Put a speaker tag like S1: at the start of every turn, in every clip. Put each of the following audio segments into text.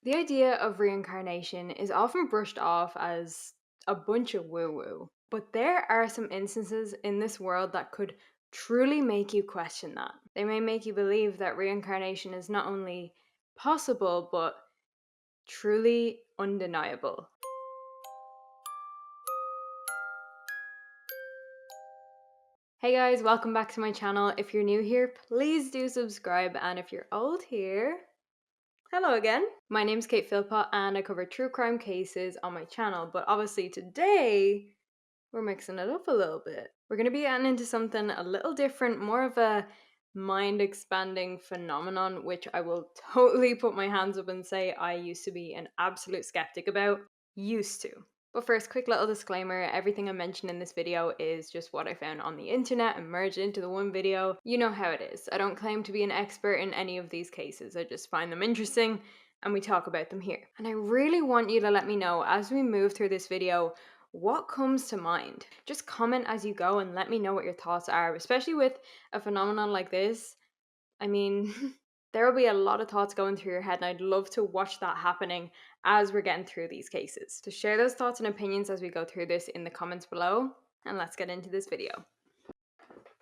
S1: The idea of reincarnation is often brushed off as a bunch of woo woo, but there are some instances in this world that could truly make you question that. They may make you believe that reincarnation is not only possible, but truly undeniable. Hey guys, welcome back to my channel. If you're new here, please do subscribe, and if you're old here, hello again. My name's Kate Philpott and I cover true crime cases on my channel, but obviously today we're mixing it up a little bit. We're going to be getting into something a little different, more of a mind expanding phenomenon, which I will totally put my hands up and say I used to be an absolute skeptic about. Used to. But first, quick little disclaimer, everything I mention in this video is just what I found on the internet and merged into the one video. You know how it is. I don't claim to be an expert in any of these cases, I just find them interesting and we talk about them here. And I really want you to let me know as we move through this video what comes to mind. Just comment as you go and let me know what your thoughts are, especially with a phenomenon like this. I mean, there will be a lot of thoughts going through your head, and I'd love to watch that happening as we're getting through these cases. So share those thoughts and opinions as we go through this in the comments below, and let's get into this video.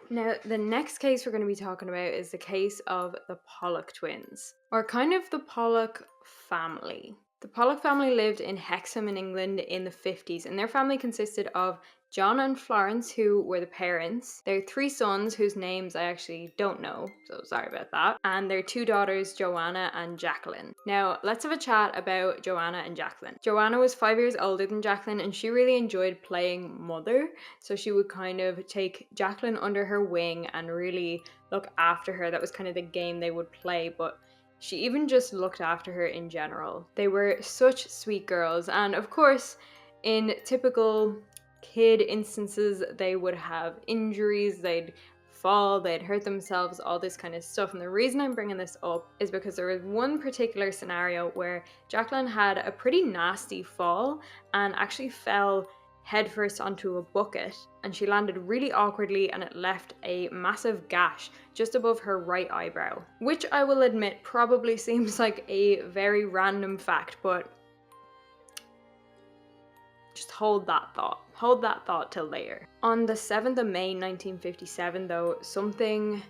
S1: Now, the next case we're going to be talking about is the case of the Pollock twins, or kind of the Pollock family. The Pollock family lived in Hexham in England in the 50s, and their family consisted of John and Florence, who were the parents, their three sons, whose names I actually don't know, so sorry about that, and their two daughters, Joanna and Jacqueline. Now, let's have a chat about Joanna and Jacqueline. Joanna was 5 years older than Jacqueline, and she really enjoyed playing mother, so she would kind of take Jacqueline under her wing and really look after her. That was kind of the game they would play, but she even just looked after her in general. They were such sweet girls, and of course, in typical kid instances, they would have injuries, they'd fall, they'd hurt themselves, all this kind of stuff. And the reason I'm bringing this up is because there was one particular scenario where Jacqueline had a pretty nasty fall and actually fell headfirst onto a bucket, and she landed really awkwardly and it left a massive gash just above her right eyebrow, which I will admit probably seems like a very random fact, but just hold that thought. Hold that thought till later. On the 7th of May 1957 though, something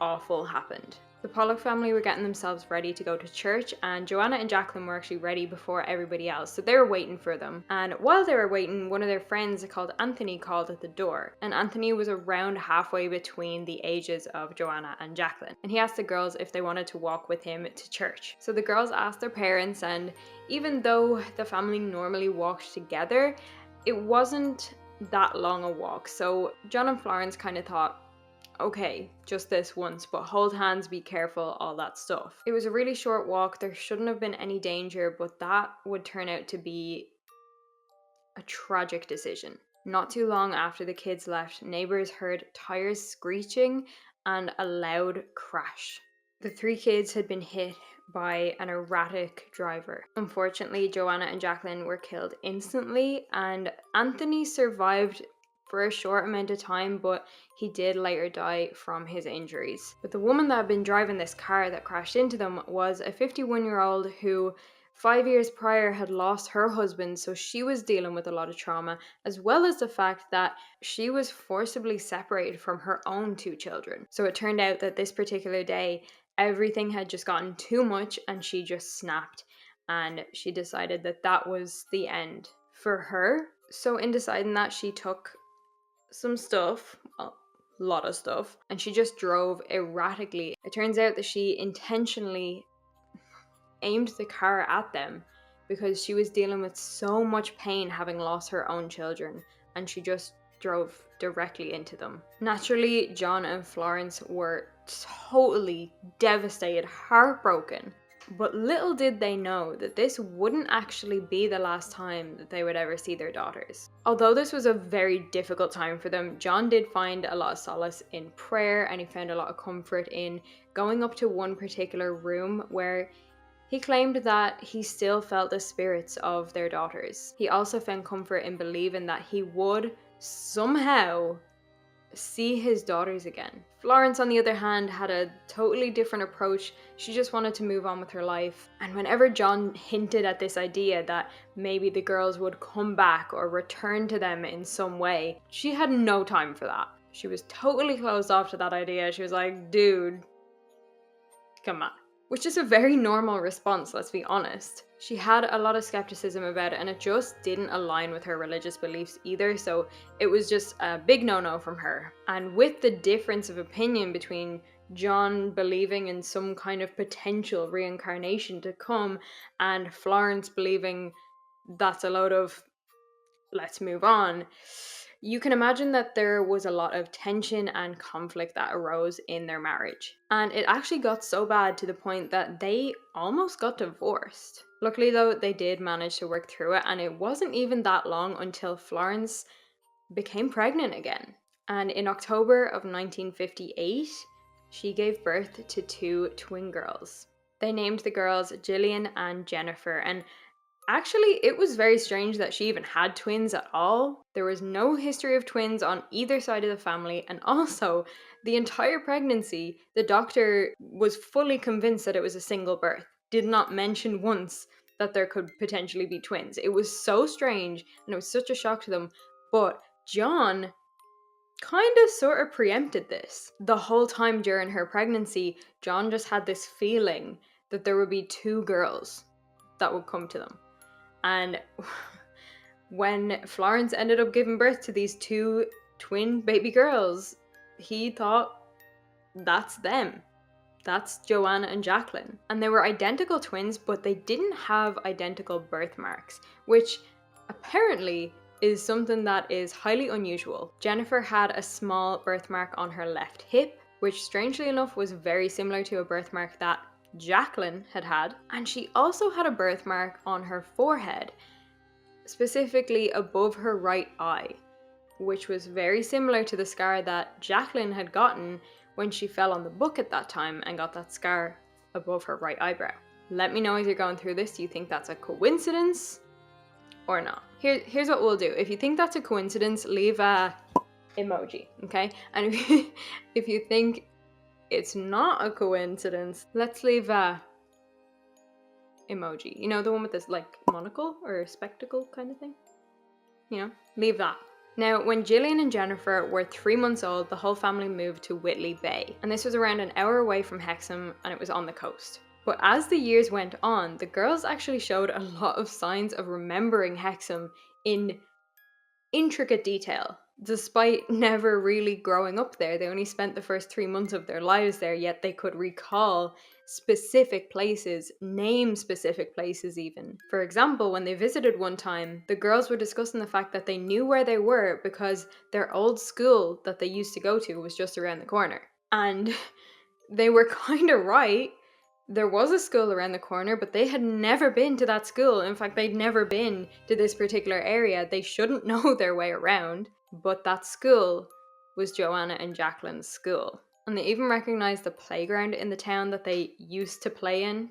S1: awful happened. The Pollock family were getting themselves ready to go to church, and Joanna and Jacqueline were actually ready before everybody else, so they were waiting for them. And while they were waiting, one of their friends called Anthony called at the door, and Anthony was around halfway between the ages of Joanna and Jacqueline, and he asked the girls if they wanted to walk with him to church. So the girls asked their parents, and even though the family normally walked together, it wasn't that long a walk, so John and Florence kind of thought, okay, just this once, but hold hands, be careful, all that stuff. It was a really short walk, there shouldn't have been any danger, but that would turn out to be a tragic decision. Not too long after the kids left, neighbors heard tires screeching and a loud crash. The three kids had been hit by an erratic driver. Unfortunately, Joanna and Jacqueline were killed instantly, and Anthony survived for a short amount of time, but he did later die from his injuries. But the woman that had been driving this car that crashed into them was a 51-year-old who 5 years prior had lost her husband, so she was dealing with a lot of trauma, as well as the fact that she was forcibly separated from her own two children. So it turned out that this particular day, everything had just gotten too much and she just snapped, and she decided that that was the end for her. So in deciding that, she took some stuff, a lot of stuff, and she just drove erratically. It turns out that she intentionally aimed the car at them because she was dealing with so much pain having lost her own children, and she just drove directly into them. Naturally, John and Florence were totally devastated, heartbroken. But little did they know that this wouldn't actually be the last time that they would ever see their daughters. Although this was a very difficult time for them, John did find a lot of solace in prayer, and he found a lot of comfort in going up to one particular room where he claimed that he still felt the spirits of their daughters. He also found comfort in believing that he would somehow see his daughters again. Florence, on the other hand, had a totally different approach. She just wanted to move on with her life. And whenever John hinted at this idea that maybe the girls would come back or return to them in some way, she had no time for that. She was totally closed off to that idea. She was like, dude, come on. Which is a very normal response, let's be honest. She had a lot of skepticism about it, and it just didn't align with her religious beliefs either, so it was just a big no-no from her. And with the difference of opinion between John believing in some kind of potential reincarnation to come, and Florence believing that's a load of let's move on, you can imagine that there was a lot of tension and conflict that arose in their marriage. And it actually got so bad to the point that they almost got divorced. Luckily though, they did manage to work through it, and it wasn't even that long until Florence became pregnant again. And in October of 1958, she gave birth to 2 twin girls. They named the girls Gillian and Jennifer, and actually, it was very strange that she even had twins at all. There was no history of twins on either side of the family, and also, the entire pregnancy, the doctor was fully convinced that it was a single birth, did not mention once that there could potentially be twins. It was so strange, and it was such a shock to them, but John kind of sort of preempted this. The whole time during her pregnancy, John just had this feeling that there would be 2 girls that would come to them. And when Florence ended up giving birth to these 2 twin baby girls, he thought, that's them. That's Joanna and Jacqueline. And they were identical twins, but they didn't have identical birthmarks, which apparently is something that is highly unusual. Jennifer had a small birthmark on her left hip, which strangely enough was very similar to a birthmark that Jacqueline had had, and she also had a birthmark on her forehead, specifically above her right eye, which was very similar to the scar that Jacqueline had gotten when she fell on the book at that time and got that scar above her right eyebrow. Let me know as you're going through this, do you think that's a coincidence or not? Here's what we'll do. If you think that's a coincidence, leave a emoji, okay? And if you think it's not a coincidence, let's leave a emoji. You know, the one with this like monocle or spectacle kind of thing? You know, leave that. Now, when Gillian and Jennifer were 3 months old, the whole family moved to Whitley Bay. And this was around an hour away from Hexham, and it was on the coast. But as the years went on, the girls actually showed a lot of signs of remembering Hexham in intricate detail. Despite never really growing up there, they only spent the first 3 months of their lives there, yet they could recall specific places, name specific places even. For example, when they visited one time, the girls were discussing the fact that they knew where they were because their old school that they used to go to was just around the corner. And they were kind of right. There was a school around the corner, but they had never been to that school. In fact, they'd never been to this particular area. They shouldn't know their way around. But that school was Joanna and Jacqueline's school. And they even recognized the playground in the town that they used to play in.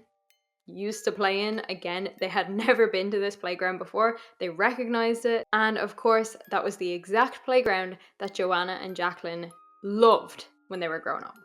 S1: Again, they had never been to this playground before. They recognized it. And of course, that was the exact playground that Joanna and Jacqueline loved when they were growing up.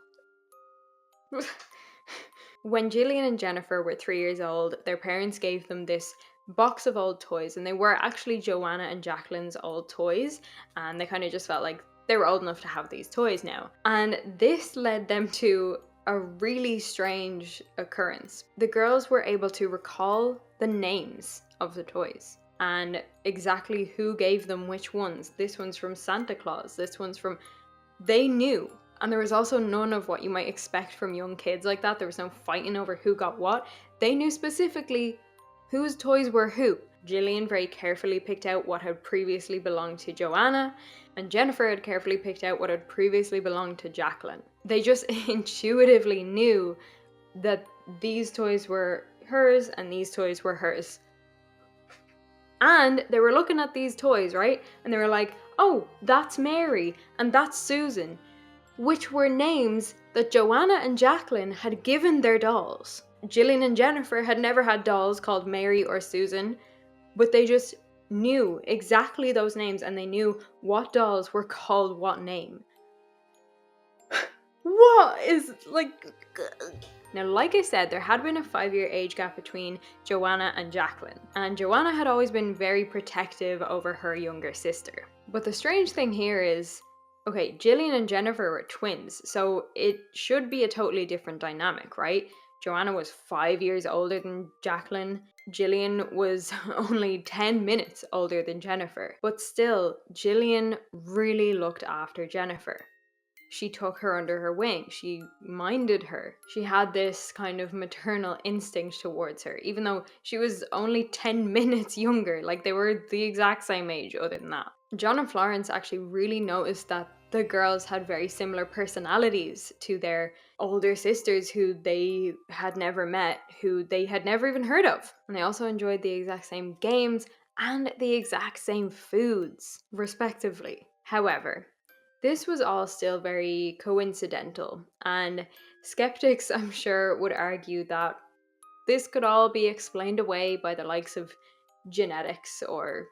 S1: When Gillian and Jennifer were 3 years old, their parents gave them this box of old toys, and they were actually Joanna and Jacqueline's old toys, and they kind of just felt like they were old enough to have these toys now. And this led them to a really strange occurrence. The girls were able to recall the names of the toys and exactly who gave them which ones. This one's from Santa Claus, this one's from... They knew. And there was also none of what you might expect from young kids like that. There was no fighting over who got what. They knew specifically whose toys were who. Gillian very carefully picked out what had previously belonged to Joanna, and Jennifer had carefully picked out what had previously belonged to Jacqueline. They just intuitively knew that these toys were hers and these toys were hers. And they were looking at these toys, right? And they were like, oh, that's Mary and that's Susan, which were names that Joanna and Jacqueline had given their dolls. Gillian and Jennifer had never had dolls called Mary or Susan, but they just knew exactly those names, and they knew what dolls were called what name. What is, like... Now, like I said, there had been a 5-year age gap between Joanna and Jacqueline, and Joanna had always been very protective over her younger sister. But the strange thing here is, okay, Gillian and Jennifer were twins, so it should be a totally different dynamic, right? Joanna was 5 years older than Jacqueline. Gillian was only 10 minutes older than Jennifer. But still, Gillian really looked after Jennifer. She took her under her wing. She minded her. She had this kind of maternal instinct towards her, even though she was only 10 minutes younger. Like, they were the exact same age other than that. John and Florence actually really noticed that the girls had very similar personalities to their older sisters who they had never met, who they had never even heard of. And they also enjoyed the exact same games and the exact same foods, respectively. However, this was all still very coincidental, and skeptics, I'm sure, would argue that this could all be explained away by the likes of genetics or,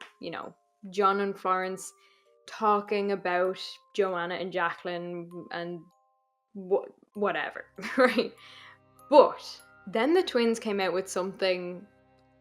S1: John and Florence talking about Joanna and Jacqueline and whatever, right? But then the twins came out with something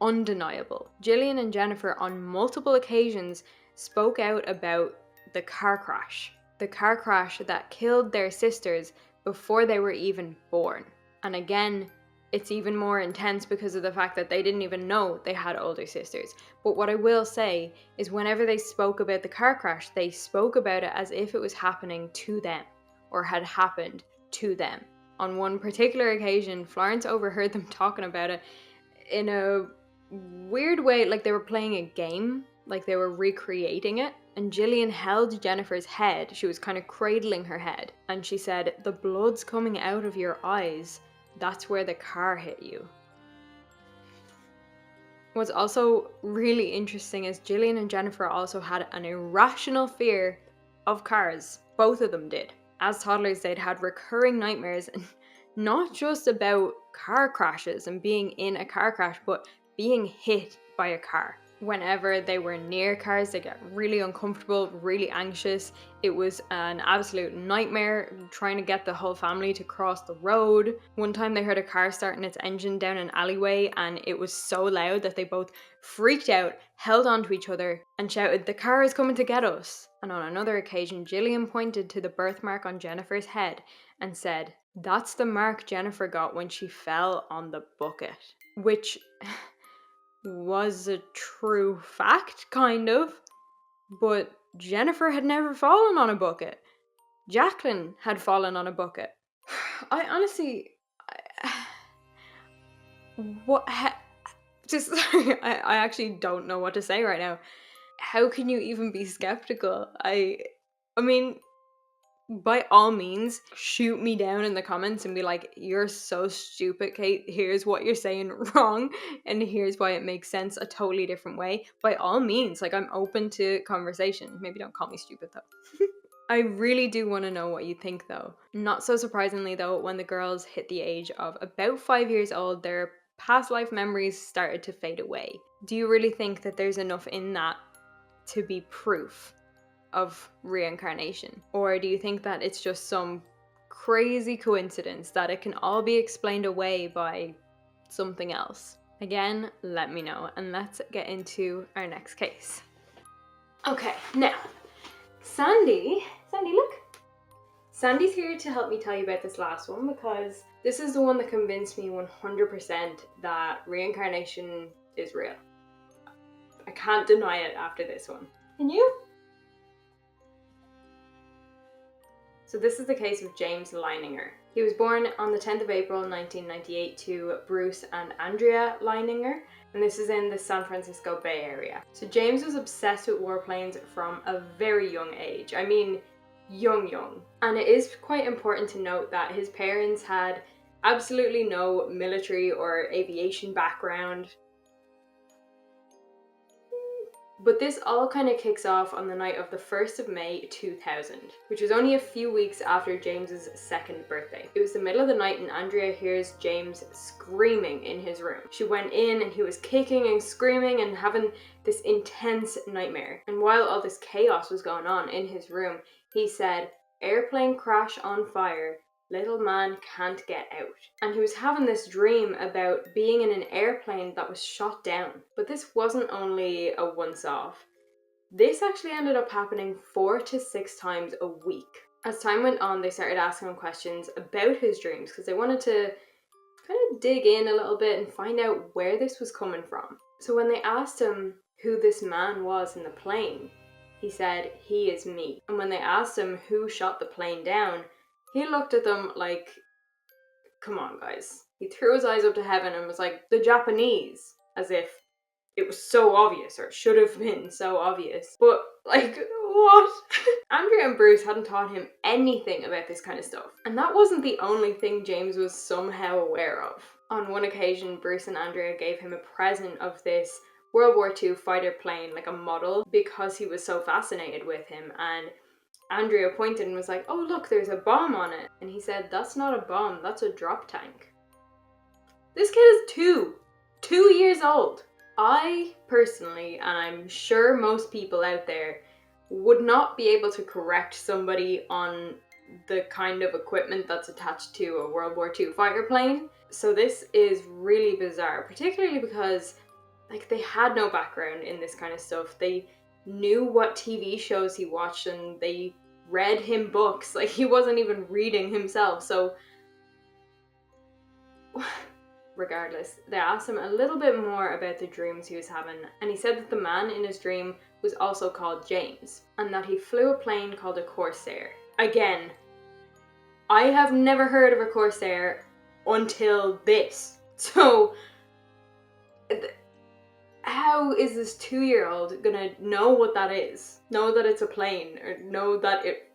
S1: undeniable. Gillian and Jennifer, on multiple occasions, spoke out about the car crash. The car crash that killed their sisters before they were even born. And again, it's even more intense because of the fact that they didn't even know they had older sisters. But what I will say is whenever they spoke about the car crash, they spoke about it as if it was happening to them or had happened to them. On one particular occasion, Florence overheard them talking about it in a weird way, like they were playing a game, like they were recreating it. And Gillian held Jennifer's head. She was kind of cradling her head. And she said, "The blood's coming out of your eyes. That's where the car hit you." What's also really interesting is Gillian and Jennifer also had an irrational fear of cars. Both of them did. As toddlers, they'd had recurring nightmares, and not just about car crashes and being in a car crash, but being hit by a car. Whenever they were near cars, they get really uncomfortable, really anxious. It was an absolute nightmare trying to get the whole family to cross the road. One time they heard a car starting its engine down an alleyway, and it was so loud that they both freaked out, held onto each other, and shouted, "The car is coming to get us." And on another occasion, Gillian pointed to the birthmark on Jennifer's head and said, "That's the mark Jennifer got when she fell on the bucket." Which was a true fact, kind of. But Jennifer had never fallen on a bucket. Jacqueline had fallen on a bucket. I honestly... Sorry, I actually don't know what to say right now. How can you even be skeptical? I mean, by all means, shoot me down in the comments and be like, "You're so stupid, Kate. Here's what you're saying wrong, and here's why it makes sense a totally different way." By all means, like, I'm open to conversation. Maybe don't call me stupid, though. I really do want to know what you think, though. Not so surprisingly, though, when the girls hit the age of about 5 years old, their past life memories started to fade away. Do you really think that there's enough in that to be proof of reincarnation? Or do you think that it's just some crazy coincidence that it can all be explained away by something else? Again, let me know, and let's get into our next case. Okay, now, Sandy, look. Sandy's here to help me tell you about this last one, because this is the one that convinced me 100% that reincarnation is real. I can't deny it after this one. Can you? So this is the case of James Leininger. He was born on the 10th of April 1998 to Bruce and Andrea Leininger, and this is in the San Francisco Bay Area. So James was obsessed with warplanes from a very young age. I mean, young. And it is quite important to note that his parents had absolutely no military or aviation background. But this all kind of kicks off on the night of the 1st of May 2000, which was only a few weeks after James's 2nd birthday. It was the middle of the night and Andrea hears James screaming in his room. She went in and he was kicking and screaming and having this intense nightmare. And while all this chaos was going on in his room, he said, "Airplane crash on fire, Little man can't get out. And he was having this dream about being in an airplane that was shot down. But this wasn't only a once-off. This actually ended up happening 4 to 6 times a week. As time went on, they started asking him questions about his dreams because they wanted to kind of dig in a little bit and find out where this was coming from. So when they asked him who this man was in the plane, he said, "He is me." And when they asked him who shot the plane down, he looked at them like, come on guys. He threw his eyes up to heaven and was like, "The Japanese," as if it was so obvious, or it should have been so obvious. But, like, what? Andrea and Bruce hadn't taught him anything about this kind of stuff. And that wasn't the only thing James was somehow aware of. On one occasion, Bruce and Andrea gave him a present of this World War II fighter plane, like a model, because he was so fascinated with him. And Andrea pointed and was like, "Oh look, there's a bomb on it." And he said, "That's not a bomb, that's a drop tank." This kid is 2 years old. I personally, and I'm sure most people out there, would not be able to correct somebody on the kind of equipment that's attached to a World War II fighter plane. So this is really bizarre, particularly because like they had no background in this kind of stuff. They knew what TV shows he watched and they read him books. Like he wasn't even reading himself. So regardless, they asked him a little bit more about the dreams he was having, and he said that the man in his dream was also called James, and that he flew a plane called a Corsair. Again, I have never heard of a Corsair until this. So, how is this 2-year-old gonna know what that is? Know that it's a plane, or know that it...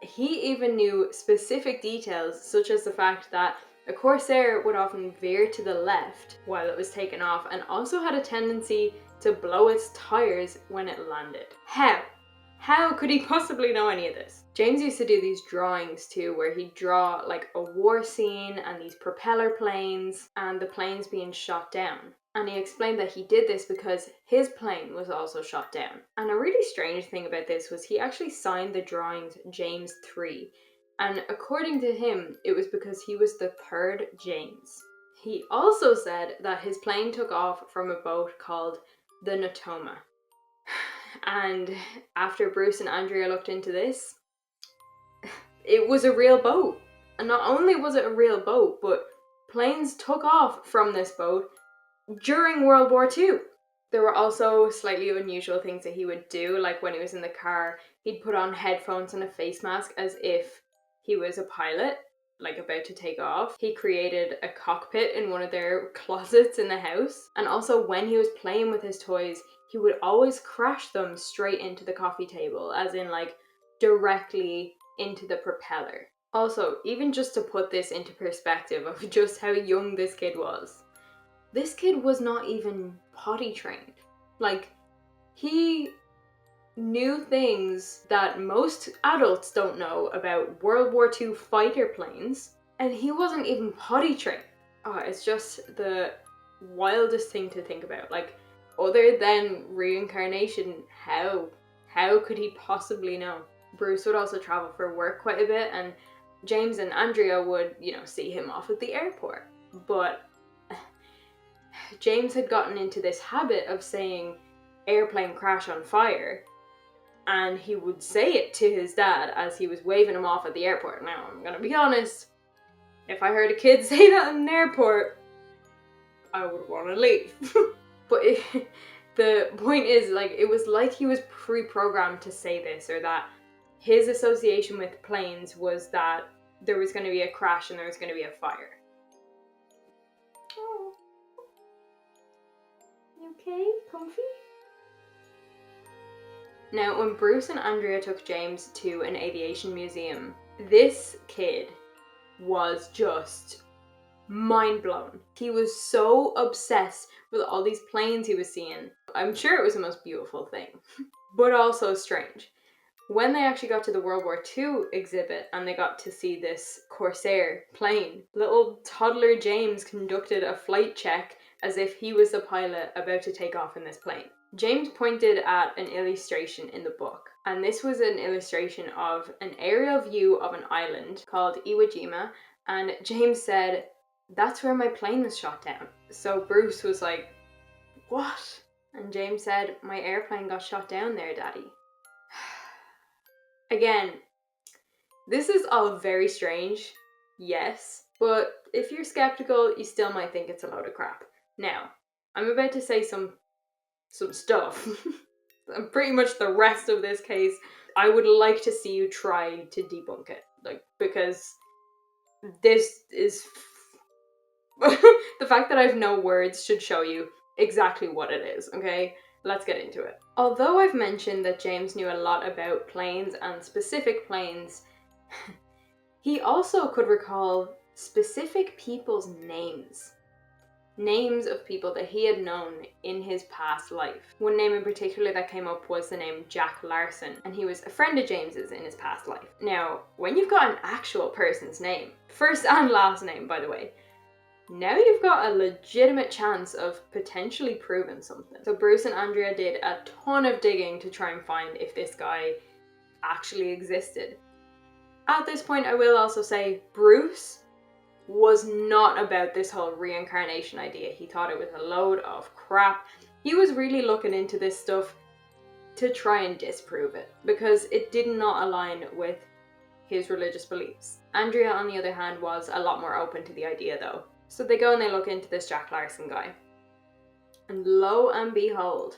S1: He even knew specific details, such as the fact that a Corsair would often veer to the left while it was taken off, and also had a tendency to blow its tires when it landed. How? How could he possibly know any of this? James used to do these drawings too, where he'd draw like a war scene and these propeller planes and the planes being shot down. And he explained that he did this because his plane was also shot down. And a really strange thing about this was he actually signed the drawings James 3. And according to him, it was because he was the third James. He also said that his plane took off from a boat called the Natoma. And after Bruce and Andrea looked into this, it was a real boat. And not only was it a real boat, but planes took off from this boat during World War II. There were also slightly unusual things that he would do, like when he was in the car, he'd put on headphones and a face mask as if he was a pilot, like about to take off. He created a cockpit in one of their closets in the house. And also when he was playing with his toys, he would always crash them straight into the coffee table, as in like directly into the propeller. Also, even just to put this into perspective of just how young this kid was, this kid was not even potty trained. Like, he knew things that most adults don't know about World War II fighter planes, and he wasn't even potty trained. Oh, it's just the wildest thing to think about. Like, other than reincarnation, how could he possibly know? Bruce would also travel for work quite a bit, and James and Andrea would, see him off at the airport. But James had gotten into this habit of saying airplane crash on fire, and he would say it to his dad as he was waving him off at the airport. Now, I'm gonna be honest, if I heard a kid say that in an airport, I would want to leave. But the point is, like, it was like he was pre-programmed to say this, or that his association with planes was that there was going to be a crash and there was going to be a fire. Oh. You okay? Comfy? Now, when Bruce and Andrea took James to an aviation museum, this kid was just mind blown. He was so obsessed with all these planes he was seeing. I'm sure it was the most beautiful thing, but also strange. When they actually got to the World War II exhibit and they got to see this Corsair plane, little toddler James conducted a flight check as if he was the pilot about to take off in this plane. James pointed at an illustration in the book, and this was an illustration of an aerial view of an island called Iwo Jima, and James said, "That's where my plane was shot down." So Bruce was like, "What?" And James said, "My airplane got shot down there, Daddy." Again, this is all very strange, yes, but if you're skeptical, you still might think it's a load of crap. Now, I'm about to say some stuff. And pretty much the rest of this case, I would like to see you try to debunk it. Like, because this is... the fact that I have no words should show you exactly what it is, okay? Let's get into it. Although I've mentioned that James knew a lot about planes and specific planes, he also could recall specific people's names. Names of people that he had known in his past life. One name in particular that came up was the name Jack Larson, and he was a friend of James's in his past life. Now, when you've got an actual person's name, first and last name by the way, now you've got a legitimate chance of potentially proving something. So Bruce and Andrea did a ton of digging to try and find if this guy actually existed. At this point, I will also say Bruce was not about this whole reincarnation idea. He thought it was a load of crap. He was really looking into this stuff to try and disprove it because it did not align with his religious beliefs. Andrea, on the other hand, was a lot more open to the idea though. So they go and they look into this Jack Larson guy. And lo and behold,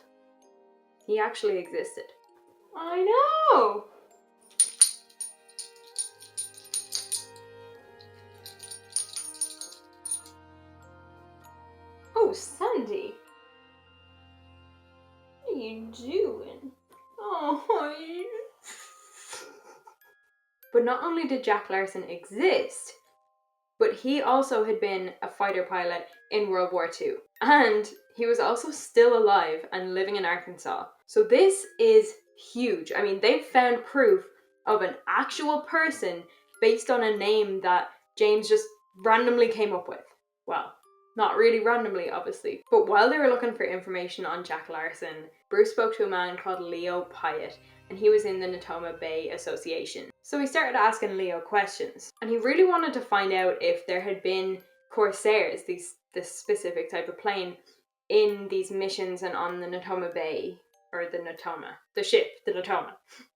S1: he actually existed. I know! Oh, Sandy. What are you doing? Oh, But not only did Jack Larson exist, but he also had been a fighter pilot in World War II. And he was also still alive and living in Arkansas. So this is huge. I mean, they've found proof of an actual person based on a name that James just randomly came up with. Well, not really randomly, obviously. But while they were looking for information on Jack Larson, Bruce spoke to a man called Leo Pyatt, and he was in the Natoma Bay Association. So he started asking Leo questions, and he really wanted to find out if there had been corsairs, this specific type of plane, in these missions and on the Natoma Bay, or the Natoma, the ship, the Natoma.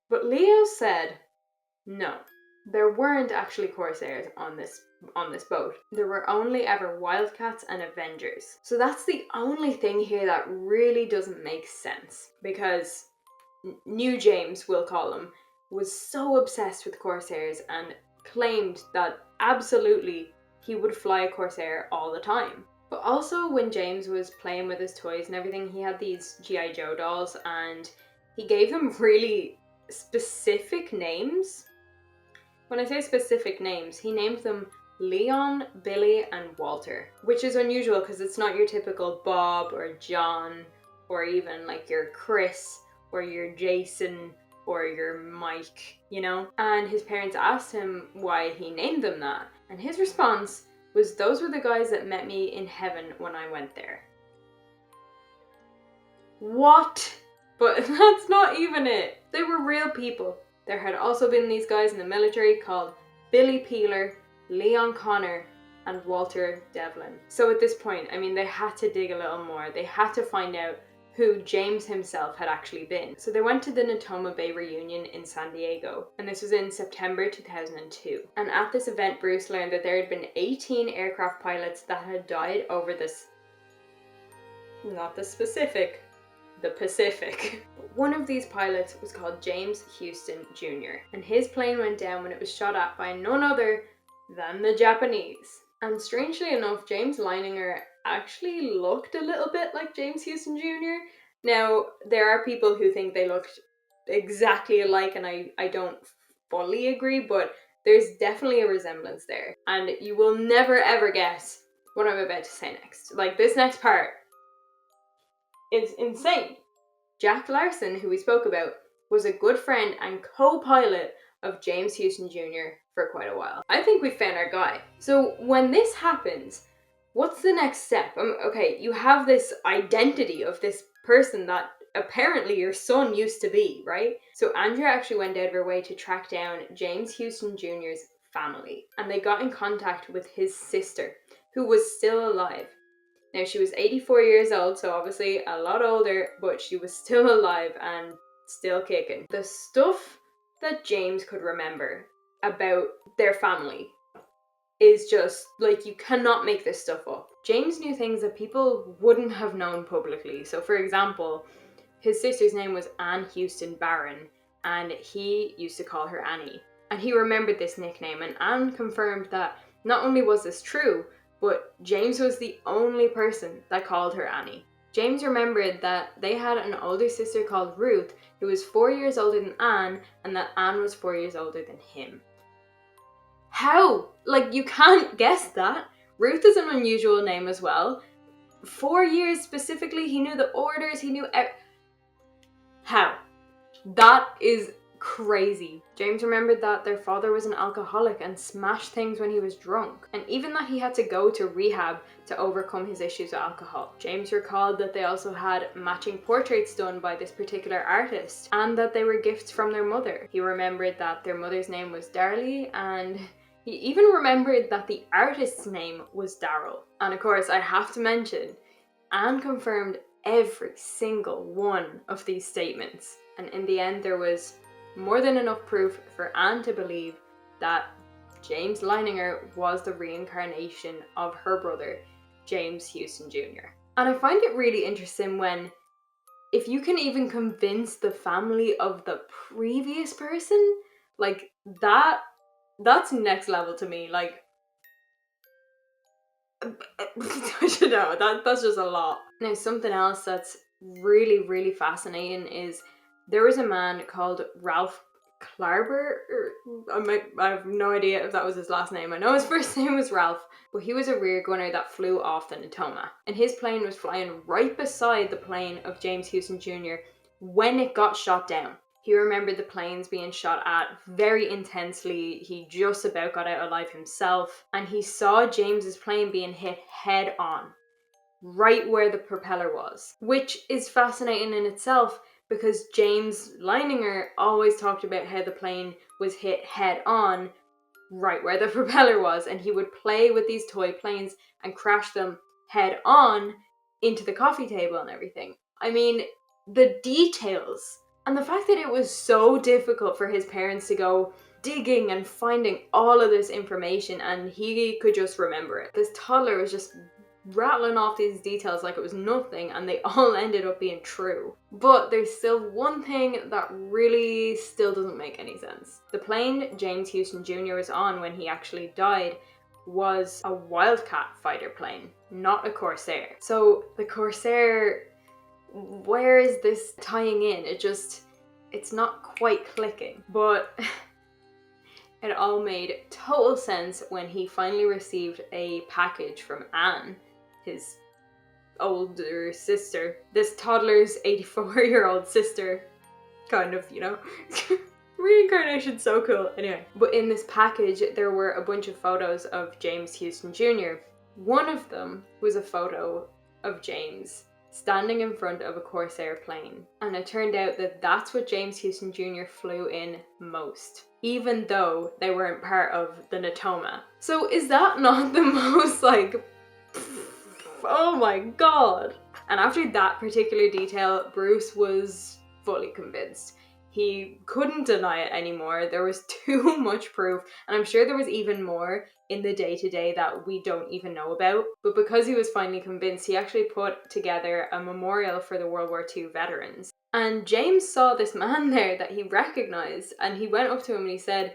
S1: But Leo said, no, there weren't actually corsairs on this boat. There were only ever Wildcats and Avengers. So that's the only thing here that really doesn't make sense, because New James, we'll call him, was so obsessed with corsairs and claimed that absolutely he would fly a corsair all the time. But also when James was playing with his toys and everything, he had these G.I. Joe dolls and he gave them really specific names. When I say specific names, he named them Leon, Billy, and Walter, which is unusual because it's not your typical Bob or John or even like your Chris or your Jason or your Mike, you know? And his parents asked him why he named them that. And his response was, those were the guys that met me in heaven when I went there. What? But that's not even it. They were real people. There had also been these guys in the military called Billy Peeler, Leon Connor, and Walter Devlin. So at this point, I mean, they had to dig a little more. They had to find out who James himself had actually been. So they went to the Natoma Bay reunion in San Diego, and this was in September 2002. And at this event, Bruce learned that there had been 18 aircraft pilots that had died over this, not the Pacific. One of these pilots was called James Huston Jr., and his plane went down when it was shot at by none other than the Japanese. And strangely enough, James Leininger actually looked a little bit like James Huston Jr. Now, there are people who think they looked exactly alike, and I don't fully agree, but there's definitely a resemblance there. And you will never ever guess what I'm about to say next. Like, this next part is insane. Jack Larson, who we spoke about, was a good friend and co-pilot of James Huston Jr. for quite a while. I think we found our guy. So when this happens, what's the next step? Okay, you have this identity of this person that apparently your son used to be, right? So Andrea actually went out of her way to track down James Huston Jr.'s family, and they got in contact with his sister, who was still alive. Now, she was 84 years old, so obviously a lot older, but she was still alive and still kicking. The stuff that James could remember about their family is just, like, you cannot make this stuff up. James knew things that people wouldn't have known publicly. So, for example, his sister's name was Anne Houston Barron, and he used to call her Annie. And he remembered this nickname, and Anne confirmed that not only was this true, but James was the only person that called her Annie. James remembered that they had an older sister called Ruth, who was 4 years older than Anne, and that Anne was 4 years older than him. How? Like, you can't guess that. Ruth is an unusual name as well. 4 years specifically, he knew the orders, he knew how? That is crazy. James remembered that their father was an alcoholic and smashed things when he was drunk, and even that he had to go to rehab to overcome his issues with alcohol. James recalled that they also had matching portraits done by this particular artist, and that they were gifts from their mother. He remembered that their mother's name was Darlie, and he even remembered that the artist's name was Daryl. And of course, I have to mention, Anne confirmed every single one of these statements. And in the end, there was more than enough proof for Anne to believe that James Leininger was the reincarnation of her brother, James Huston Jr. And I find it really interesting when, if you can even convince the family of the previous person, like, that's next level to me. Like, I don't know, that's just a lot. Now, something else that's really, really fascinating is there was a man called Ralph Klarber. I have no idea if that was his last name. I know his first name was Ralph, but he was a rear gunner that flew off the Natoma. And his plane was flying right beside the plane of James Huston Jr. when it got shot down. He remembered the planes being shot at very intensely. He just about got out alive himself. And he saw James's plane being hit head on, right where the propeller was. Which is fascinating in itself, because James Leininger always talked about how the plane was hit head on, right where the propeller was. And he would play with these toy planes and crash them head on into the coffee table and everything. I mean, the details. And the fact that it was so difficult for his parents to go digging and finding all of this information, and he could just remember it. This toddler was just rattling off these details like it was nothing, and they all ended up being true. But there's still one thing that really still doesn't make any sense. The plane James Huston Jr. was on when he actually died was a Wildcat fighter plane, not a Corsair. So the Corsair, where is this tying in? It's not quite clicking. But it all made total sense when he finally received a package from Anne, his older sister. This toddler's 84-year-old sister, kind of, you know. Reincarnation's so cool. Anyway, but in this package, there were a bunch of photos of James Huston Jr. One of them was a photo of James standing in front of a Corsair plane. And it turned out that that's what James Huston Jr. flew in most, even though they weren't part of the Natoma. So is that not the most, like, oh my god. And after that particular detail, Bruce was fully convinced. He couldn't deny it anymore. There was too much proof, and I'm sure there was even more in the day-to-day that we don't even know about. But because he was finally convinced, he actually put together a memorial for the World War II veterans. And James saw this man there that he recognized, and he went up to him and he said,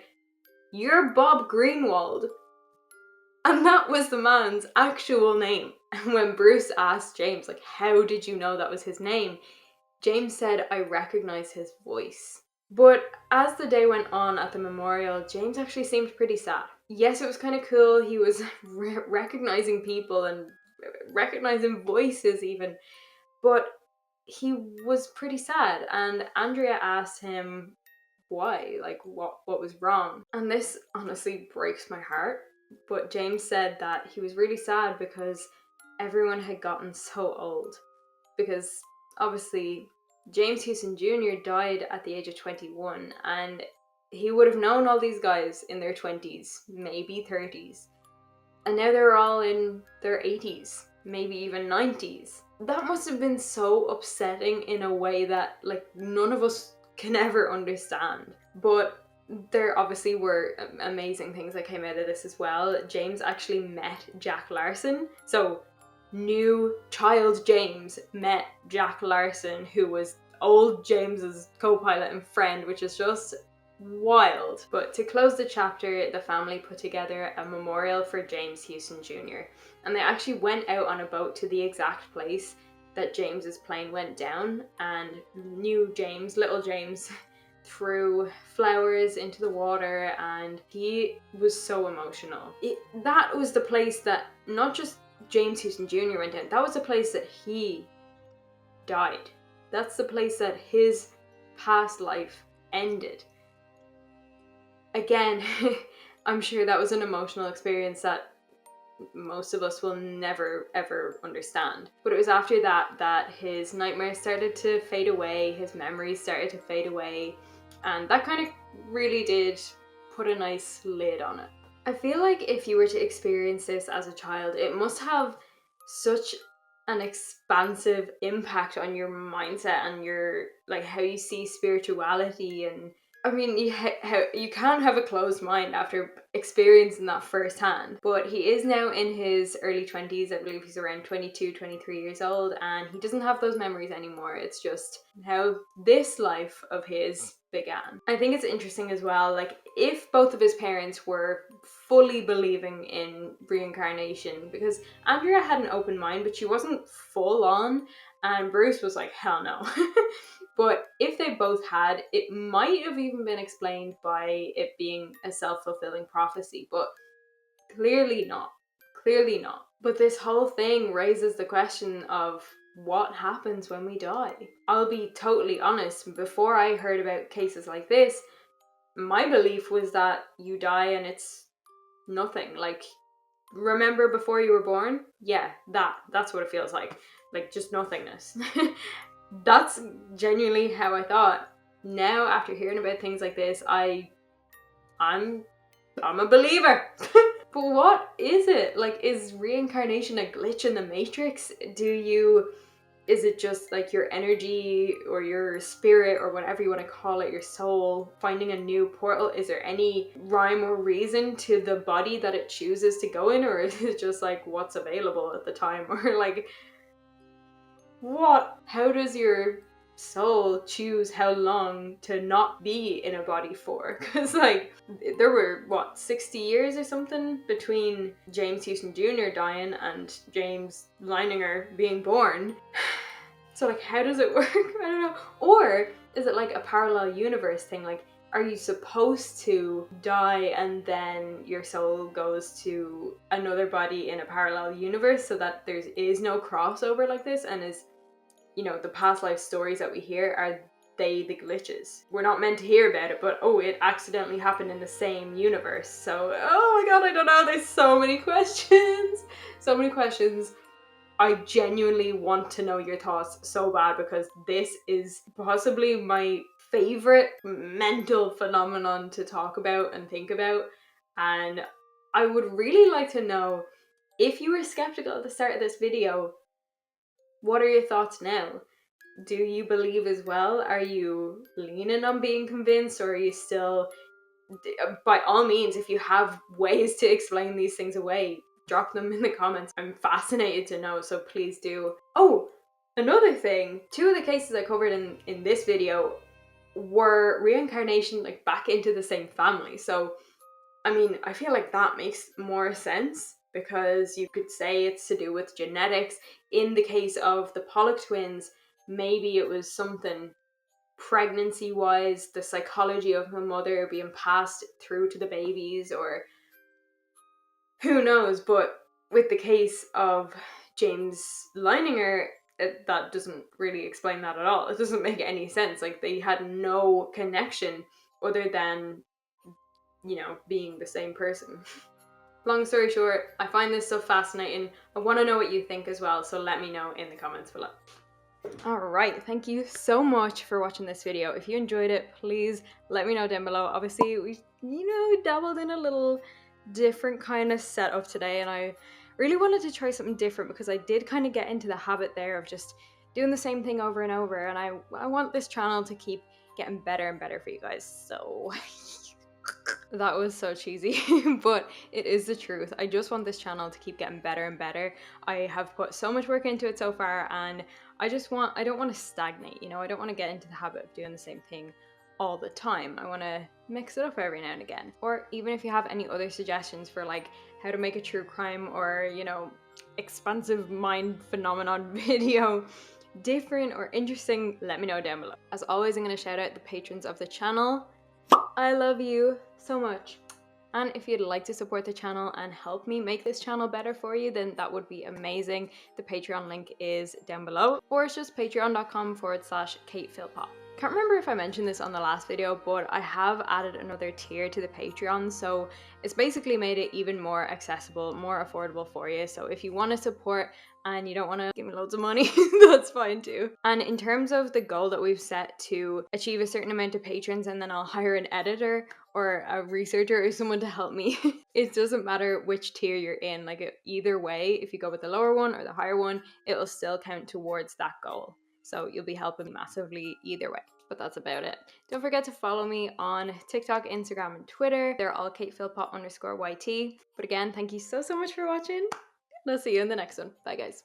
S1: "You're Bob Greenwald." And that was the man's actual name. And when Bruce asked James, like, how did you know that was his name? James said, "I recognize his voice." But as the day went on at the memorial, James actually seemed pretty sad. Yes, it was kind of cool. He was recognizing people and recognizing voices even. But he was pretty sad. And Andrea asked him why, like what was wrong. And this honestly breaks my heart. But James said that he was really sad because everyone had gotten so old. Because obviously James Huston Jr. died at the age of 21, and he would have known all these guys in their 20s, maybe 30s. And now they're all in their 80s, maybe even 90s. That must have been so upsetting in a way that, like, none of us can ever understand. But there obviously were amazing things that came out of this as well. James actually met Jack Larson. So, new child James met Jack Larson, who was old James's co-pilot and friend, which is just wild. But to close the chapter, the family put together a memorial for James Huston Jr. And they actually went out on a boat to the exact place that James's plane went down, and new James, little James, threw flowers into the water, and he was so emotional. That was the place that not just James Huston Jr. went down, that was the place that he died. That's the place that his past life ended. Again, I'm sure that was an emotional experience that most of us will never ever understand. But it was after that his nightmares started to fade away, his memories started to fade away, and that kind of really did put a nice lid on it. I feel like if you were to experience this as a child, it must have such an expansive impact on your mindset and your, like, how you see spirituality. And I mean, you can't have a closed mind after experiencing that firsthand. But he is now in his early 20s. I believe he's around 22, 23 years old, and he doesn't have those memories anymore. It's just how this life of his began. I think it's interesting as well, like, if both of his parents were fully believing in reincarnation, because Andrea had an open mind, but she wasn't full on, and Bruce was like, hell no. But if they both had, it might have even been explained by it being a self-fulfilling prophecy, but clearly not. Clearly not. But this whole thing raises the question of what happens when we die. I'll be totally honest, before I heard about cases like this, my belief was that you die and it's nothing. Like, remember before you were born? Yeah, that's what it feels like just nothingness. That's genuinely how I thought. Now, after hearing about things like this, I'm a believer. But what is it? Like, is reincarnation a glitch in the Matrix? Is it just like your energy or your spirit or whatever you want to call it, your soul, finding a new portal? Is there any rhyme or reason to the body that it chooses to go in? Or is it just like what's available at the time? Or like, what? How does your soul choose how long to not be in a body for? Because like, there were 60 years or something between James Huston Jr. dying and James Leininger being born. So like, how does it work? I don't know. Or is it like a parallel universe thing? Like, are you supposed to die and then your soul goes to another body in a parallel universe so that there is no crossover like this? And is, the past life stories that we hear, are they the glitches? We're not meant to hear about it, but it accidentally happened in the same universe. So, oh my god, I don't know. There's so many questions. So many questions. I genuinely want to know your thoughts so bad, because this is possibly my favorite mental phenomenon to talk about and think about. And I would really like to know, if you were skeptical at the start of this video, what are your thoughts now? Do you believe as well? Are you leaning on being convinced, or are you still, by all means, if you have ways to explain these things away, drop them in the comments. I'm fascinated to know, so please do. Oh, another thing, 2 of the cases I covered in this video were reincarnation, like back into the same family. So, I mean, I feel like that makes more sense, because you could say it's to do with genetics. In the case of the Pollock twins, maybe it was something pregnancy-wise, the psychology of the mother being passed through to the babies, or who knows. But with the case of James Leininger, that doesn't really explain that at all. It doesn't make any sense. Like, they had no connection other than, being the same person. Long story short, I find this so fascinating. I want to know what you think as well, so let me know in the comments below. Alright, thank you so much for watching this video. If you enjoyed it, please let me know down below. Obviously, we dabbled in a little different kind of setup today, and I really wanted to try something different because I did kind of get into the habit there of just doing the same thing over and over, and I want this channel to keep getting better and better for you guys, so that was so cheesy, but it is the truth. I just want this channel to keep getting better and better. I have put so much work into it so far, and I don't want to stagnate, you know? I don't want to get into the habit of doing the same thing all the time. I want to mix it up every now and again. Or even if you have any other suggestions for like how to make a true crime or, you know, expansive mind phenomenon video different or interesting, let me know down below. As always, I'm going to shout out the patrons of the channel. I love you so much. And if you'd like to support the channel and help me make this channel better for you, then that would be amazing. The Patreon link is down below, or it's just patreon.com/KatePhilPop. Can't remember if I mentioned this on the last video, but I have added another tier to the Patreon, so it's basically made it even more accessible, more affordable for you. So if you want to support and you don't want to give me loads of money, that's fine too. And in terms of the goal that we've set to achieve a certain amount of patrons, and then I'll hire an editor or a researcher or someone to help me. It doesn't matter which tier you're in, like either way, if you go with the lower one or the higher one, it will still count towards that goal. So you'll be helping me massively either way. But that's about it. Don't forget to follow me on TikTok, Instagram, and Twitter. They're all KatePhilPop_YT. But again, thank you so much for watching. And I'll see you in the next one. Bye guys.